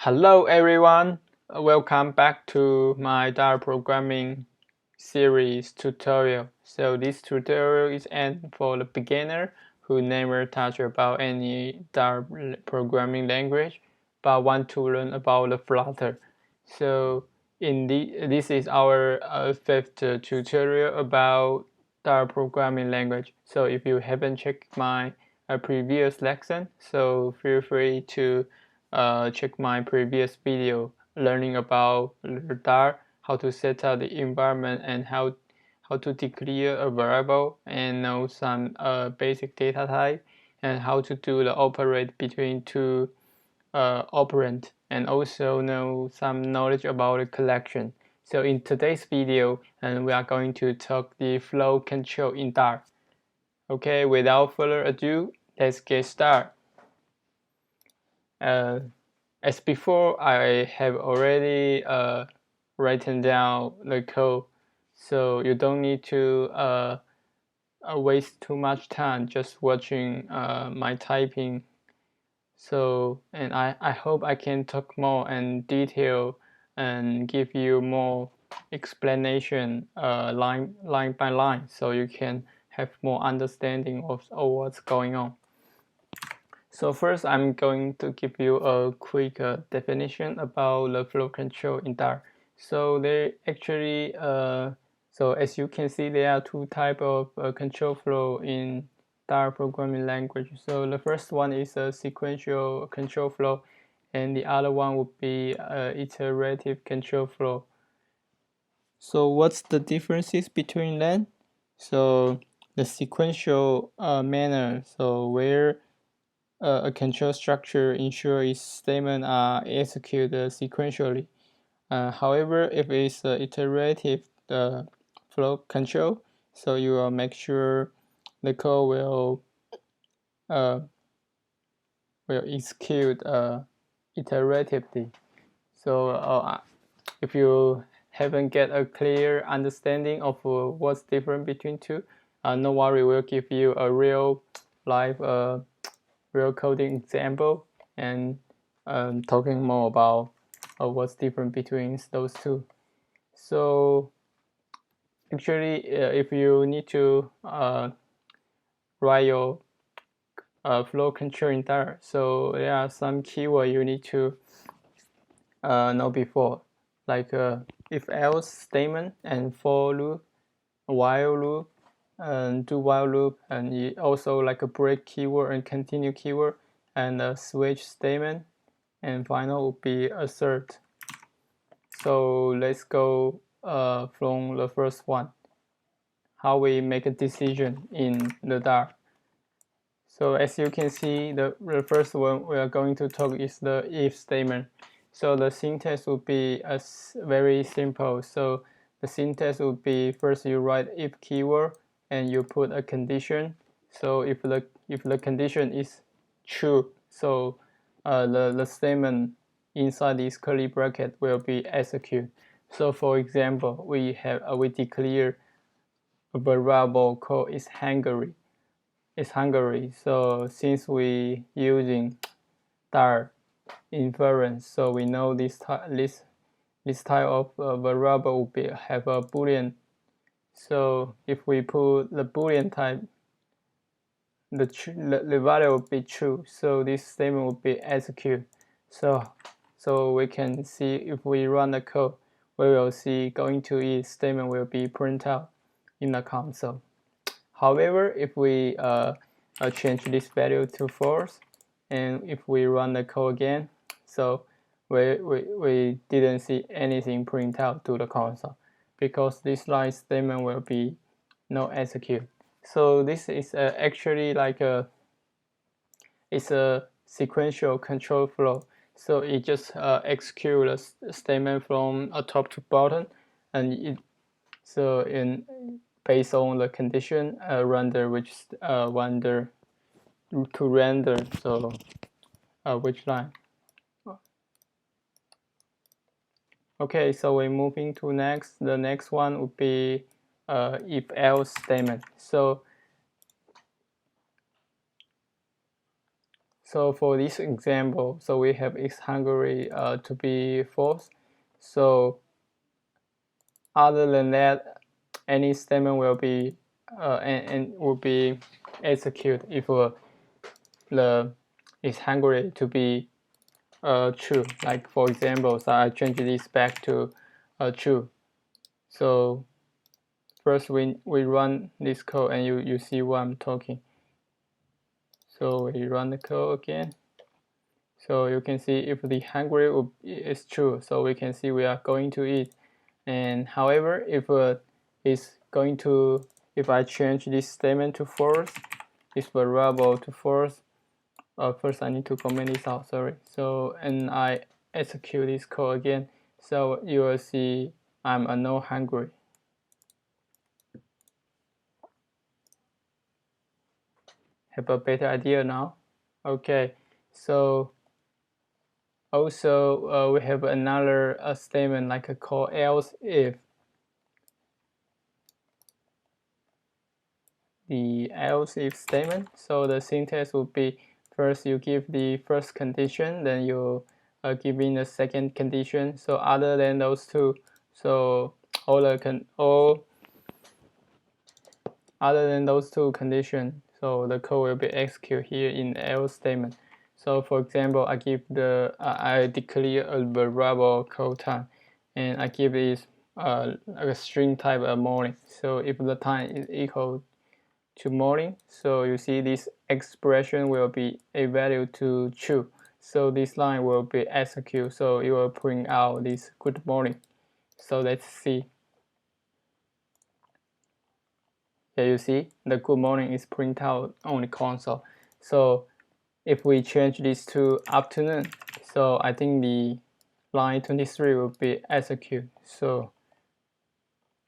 Hello everyone, welcome back to my Dart programming series tutorial. So this tutorial is aimed for the beginner who never touched about any Dart programming language but want to learn about the Flutter. So this is our fifth tutorial about Dart programming language. So if you haven't checked my previous lesson, so feel free to check my previous video learning about Dart, how to set up the environment and how to declare a variable and know some basic data type and how to do the operate between two operand and also know some knowledge about the collection. So in today's video, we are going to talk the flow control in Dart. Okay, without further ado, let's get started. As before, I have already written down the code, so you don't need to waste too much time just watching my typing. So, and I hope I can talk more in detail and give you more explanation line by line, so you can have more understanding of what's going on. So first, I'm going to give you a quick definition about the flow control in Dart. So they actually, so as you can see, there are two types of control flow in Dart programming language. So the first one is a sequential control flow, and the other one would be iterative control flow. So what's the differences between them? So the sequential manner, so where a control structure ensures its statements are executed sequentially. However, if it's iterative flow control, so you will make sure the code will execute iteratively. So if you haven't get a clear understanding of what's different between two, no worry, we'll give you a real live real coding example and talking more about what's different between those two. So actually, if you need to write your flow control in Dart, so there are some keywords you need to know before, like if-else statement and for loop, while loop, and do while loop, and also like a break keyword and continue keyword, and a switch statement, and final will be assert. So let's go from the first one, how we make a decision in the Dart. So as you can see, the first one we are going to talk is the if statement. So the syntax would be very simple. So the syntax would be, first you write if keyword and you put a condition. So if the condition is true, so the statement inside this curly bracket will be executed. So for example, we declare a variable called is Hungary. So since we using Dart inference, so we know this type of variable will have a boolean. So if we put the boolean type, the value will be true. So this statement will be executed. So we can see if we run the code, we will see going to each statement will be printed out in the console. However, if we change this value to false, and if we run the code again, so we didn't see anything print out to the console because this line statement will be no execute. So this is actually like it's a sequential control flow. So it just executes a statement from top to bottom, and based on the condition render which render to render, so which line. Okay, so we're moving to next. The next one would be if else statement. So So for this example, so we have is Hungary to be false. So other than that, any statement will be and will be executed if the is Hungary to be true. Like for example, so I change this back to true. So first we run this code and you see what I'm talking. So we run the code again. So you can see if the Hungary is true, so we can see we are going to eat. And however, if it's going to, if I change this statement to false, this variable to false, first I need to comment this out, sorry. So, and I execute this code again. So you will see I'm no hungry. Have a better idea now? Okay, so also we have another statement like a call else if. The else if statement. So the syntax would be first you give the first condition, then you give in the second condition. So other than those two, so all other than those two conditions, so the code will be executed here in the else statement. So for example, I give the I declare a variable call time, and I give it a string type of morning. So if the time is equal to morning, so you see this expression will be a value to true. So this line will be executed. So it will print out this good morning. So let's see. Yeah, you see the good morning is printed out on the console. So if we change this to afternoon, so I think the line 23 will be executed. So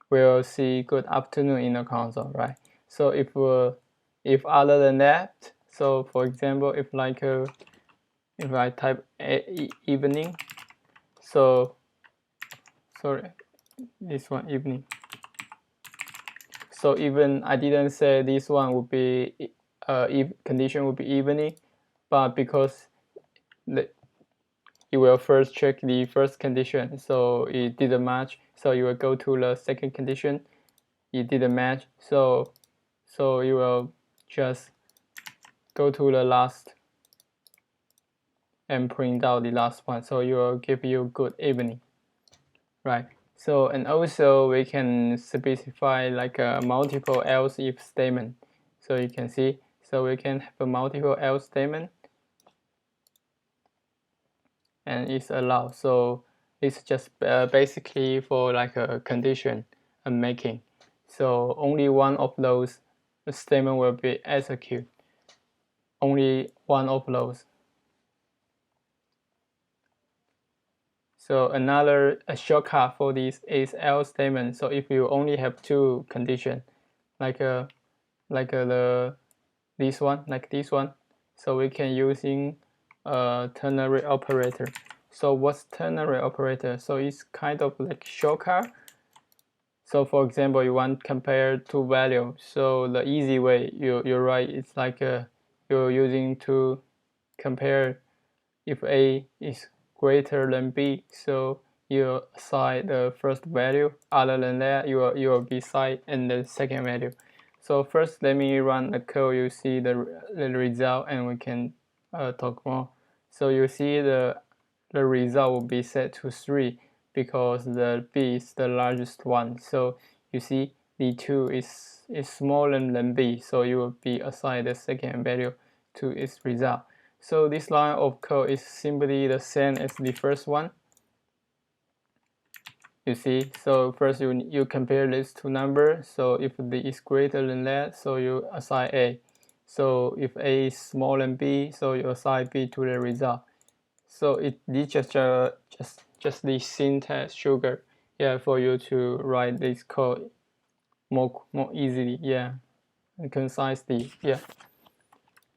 we'll see good afternoon in the console, right? So if other than that, so for example, if I type evening, so sorry, this one evening. So even I didn't say this one would be condition would be evening, but because you will first check the first condition, so it didn't match. So you will go to the second condition, it didn't match. So you will just go to the last and print out the last one. So it will give you good evening, right? So and also we can specify like a multiple else if statement. So you can see, so we can have a multiple else statement, and it's allowed. So it's just basically for like a condition I'm making. So only one of those statement will be executed. Only one of those. So another shortcut for this is else statement. So if you only have two conditions, like this one, so we can using ternary operator. So what's ternary operator? So it's kind of like shortcut. So for example, you want to compare two values. So the easy way you're right, it's like you're using to compare if A is greater than B, so you assign the first value. Other than that, you will be assign in the second value. So first, let me run the code. You see the result, and we can talk more. So you see the result will be set to 3 because the B is the largest one. So you see the 2 is smaller than B, so you will be assigned the second value to its result. So this line of code is simply the same as the first one. You see, so first you compare these two numbers. So if B is greater than that, so you assign A. So if A is smaller than B, so you assign B to the result. So this just the syntax sugar, yeah, for you to write this code more easily, yeah, and concisely, yeah.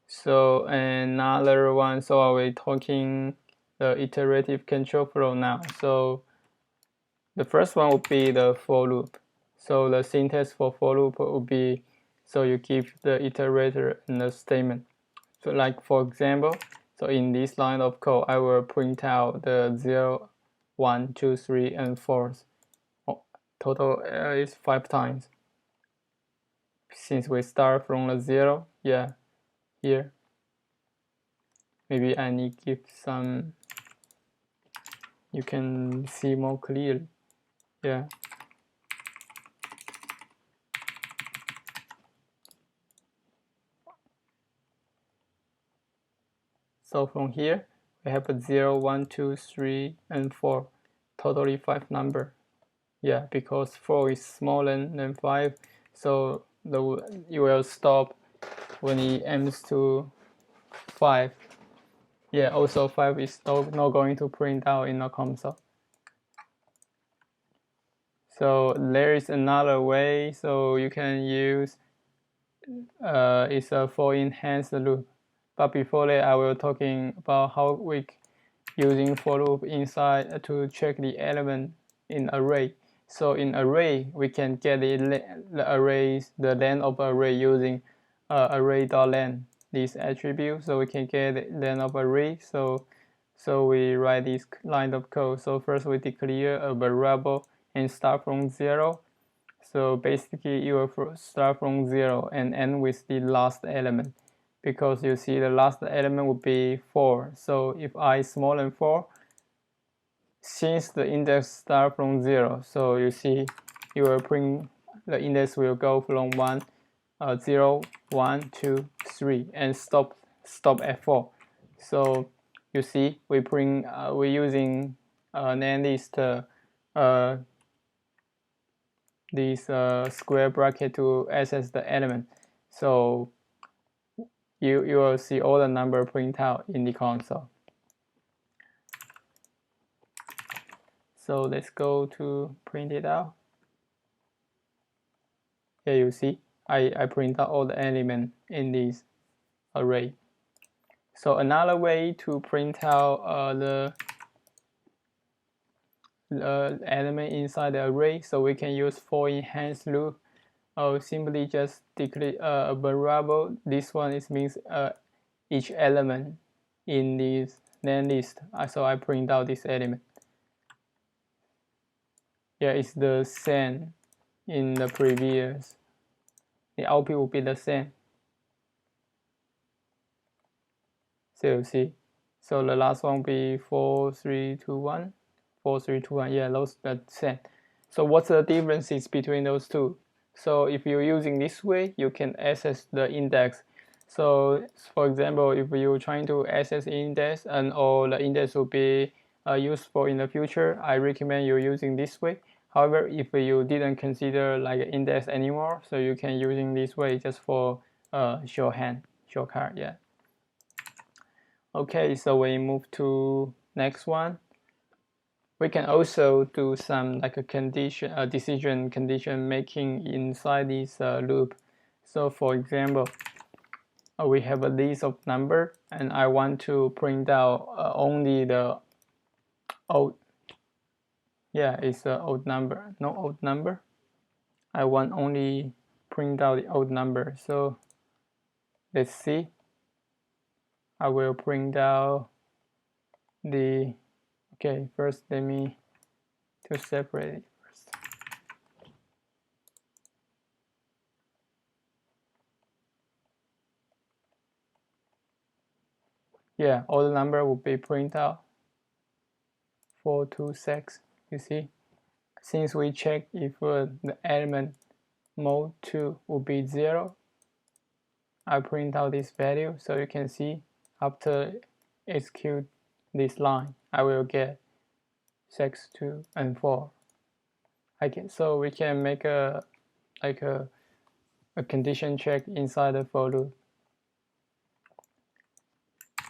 So another one, so are we talking the iterative control flow now? So the first one would be the for loop. So the syntax for loop would be, so you give the iterator in the statement. So like for example, So in this line of code, I will print out the 0, 1, 2, 3, and 4. Total is 5 times. Since we start from the 0, yeah, here. Maybe I need to give some, you can see more clearly, yeah. So from here, we have a 0, 1, 2, 3, and 4, totally 5 number. Yeah, because 4 is smaller than 5, so you will stop when it aims to 5. Yeah, also 5 is not going to print out in the console. So there is another way, so you can use it's a for enhanced loop. But before that, I will talking about how we using for loop inside to check the element in array. So in array, we can get the arrays, the length of array using array.length, this attribute. So we can get the length of array. So we write this line of code. So first we declare a variable and start from 0. So basically you will start from 0 and end with the last element, because you see the last element would be 4. So if I is smaller than 4, since the index start from 0, so you see you will print the index will go from 1, 0, 1, 2, 3, and stop at 4. So you see we print we're using NAND list this square bracket to access the element. So you will see all the number print out in the console. So let's go to print it out. Here you see I print out all the elements in this array. So another way to print out the element inside the array, so we can use for enhanced loop, or simply just declare a variable. This one is means each element in this NAND list. So I print out this element. Yeah, it's the same in the previous. The output will be the same. So you see, so the last one will be 4, 3, 2, 1. 4, 3, 2, 1. Yeah, those the same. So what's the differences between those two? So if you're using this way, you can access the index. So for example, if you're trying to access the index and or the index will be useful in the future, I recommend you using this way. However, if you didn't consider like index anymore, so you can using this way just for shortcut. Yeah. Okay, so we move to next one. We can also do some like a condition, decision condition making inside this loop. So for example, we have a list of number, and I want to print out only the odd. Yeah, it's an odd number, no odd number. I want only print out the odd number. So let's see. I will print out the. Okay, first let me to separate it first. Yeah, all the number will be printed out. 4, 2, 6. You see, since we check if the element mode 2 will be 0, I print out this value. So you can see after execute this line, I will get 6, 2, and 4. So we can make a like a condition check inside the for loop.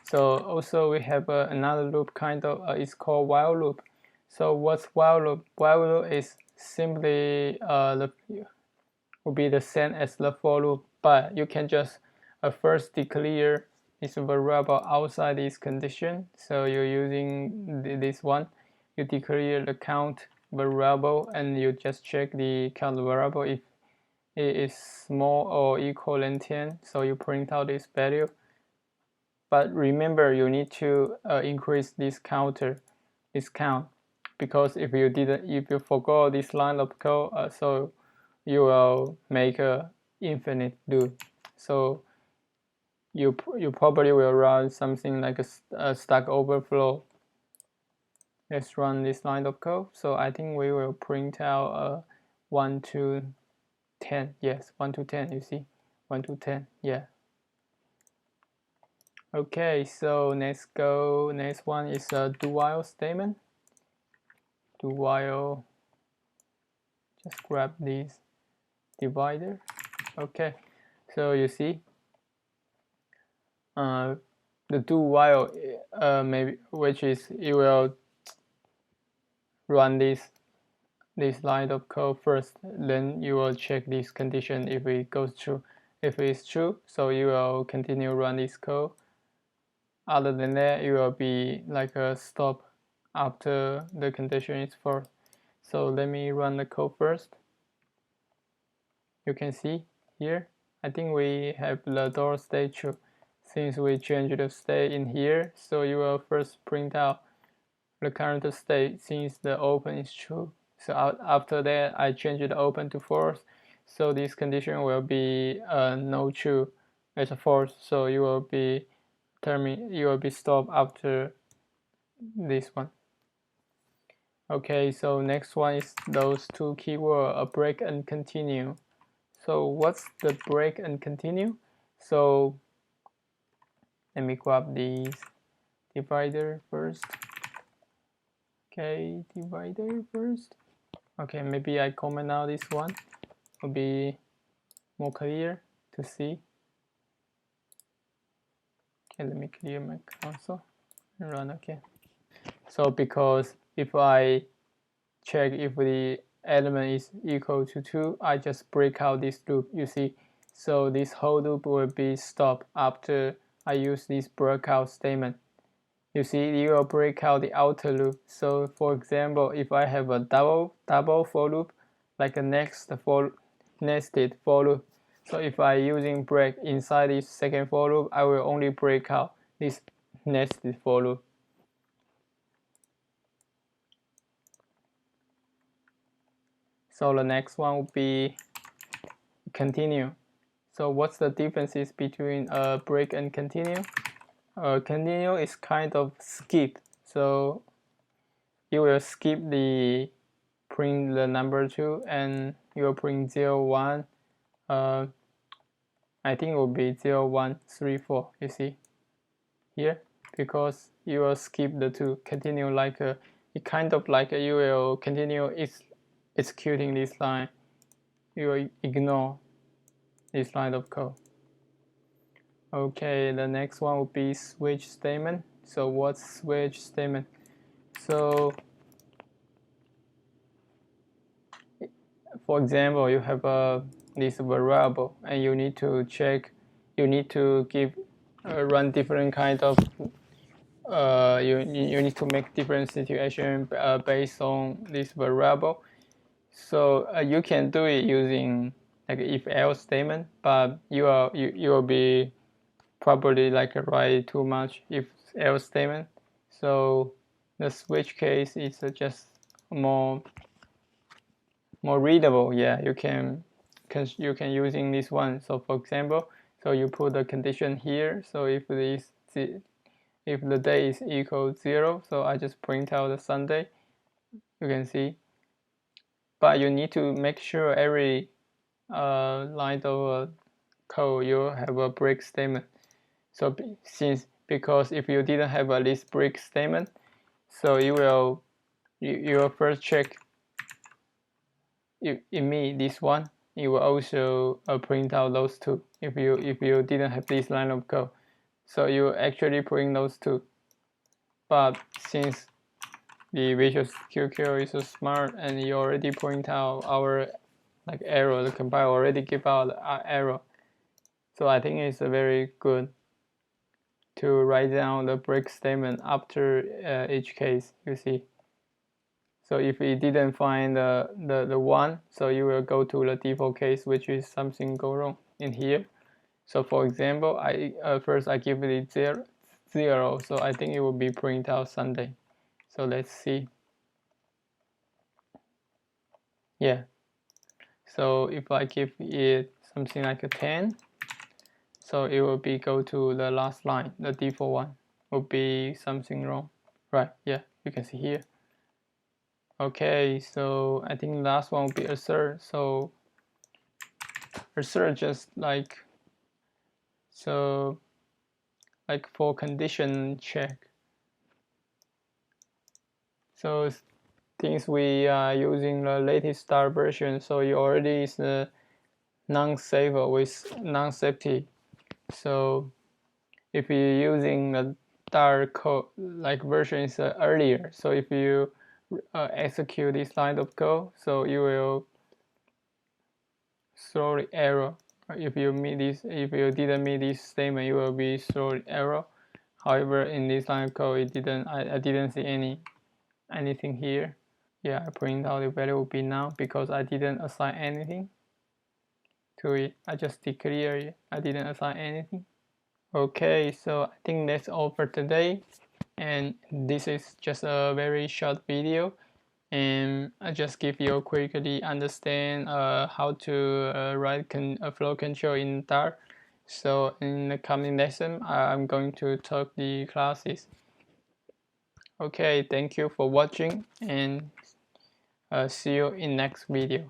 So also we have another loop kind of it's called while loop. So what's while loop? While loop is simply will be the same as the for loop, but you can just first declare this variable outside this condition. So you're using this one. You declare the count variable, and you just check the count variable if it is small or equal than 10. So you print out this value. But remember, you need to increase this count, because if you forgot this line of code, so you will make a infinite loop. So you probably will run something like a Stack Overflow. Let's run this line of code. So I think we will print out 1 to 10. Yes, 1 to 10. You see, 1 to 10. Yeah. Okay, so let's go. Next one is a do while statement. Do while. Just grab this divider. Okay, so you see, the do while maybe, which is you will run this line of code first, then you will check this condition if it goes true. If it's true, so you will continue run this code. Other than that, you will be like a stop after the condition is false. So let me run the code first. You can see here, I think we have the door state true. Since we changed the state in here, so you will first print out the current state since the open is true. So after that, I change the open to false. So this condition will be no true as a false. So you will be stopped after this one. Okay, so next one is those two keywords, break and continue. So what's the break and continue? So let me grab this divider first. Okay, divider first. Okay, maybe I comment out this one. Will be more clear to see. Okay, let me clear my console and run again. So because if I check if the element is equal to 2, I just break out this loop, you see. So this whole loop will be stopped after I use this breakout statement. You see, you will break out the outer loop. So for example, if I have a double for loop, like a nested for loop, so if I using break inside this second for loop, I will only break out this nested for loop. So the next one will be continue. So what's the differences between break and continue? Continue is kind of skip. So you will skip the print the number 2 and you will print 0, 1. I think it will be 0, 1, 3, 4. You see here, because you will skip the 2. Continue like it kind of like you will continue executing this line. You will ignore this line of code. Okay, the next one will be switch statement. So what's switch statement? So for example, you have this variable and you need to check, you need to run different kind of you need to make different situation based on this variable. So you can do it using like if else statement, but you will be probably like write too much if else statement. So the switch case is just more readable. Yeah, you can using this one. So for example, so you put the condition here. So if the day is equal 0, so I just print out the Sunday. You can see, but you need to make sure every line of code you have a break statement. So because if you didn't have a list break statement, so you will first check in me this one. You will also print out those two if you didn't have this line of code. So you actually print those two. But since the Visual Studio is so smart and you already point out our like error, the compiler already give out error. So I think it's very good to write down the break statement after each case, you see. So if you didn't find the 1, so you will go to the default case, which is something go wrong in here. So for example, first I give it 0, so I think it will be print out Sunday. So let's see. Yeah, so if I give it something like a 10, so it will be go to the last line, the default one will be something wrong, right? Yeah, you can see here. Okay, so I think last one will be assert. So assert just like, so like for condition check. So since we are using the latest star version, so it already is non-safe with non-safety. So if you're using the star code like version is earlier, so if you execute this line of code, so you will throw the error. If you didn't meet this statement, you will be throw error. However, in this line of code, it didn't. I didn't see anything here. Yeah, I print out the value will be now because I didn't assign anything to it. I just declare it. I didn't assign anything. Okay, so I think that's all for today, and this is just a very short video, and I just give you quickly understand how to write flow control in Dart. So in the coming lesson, I'm going to talk the classes. Okay, thank you for watching, and see you in next video.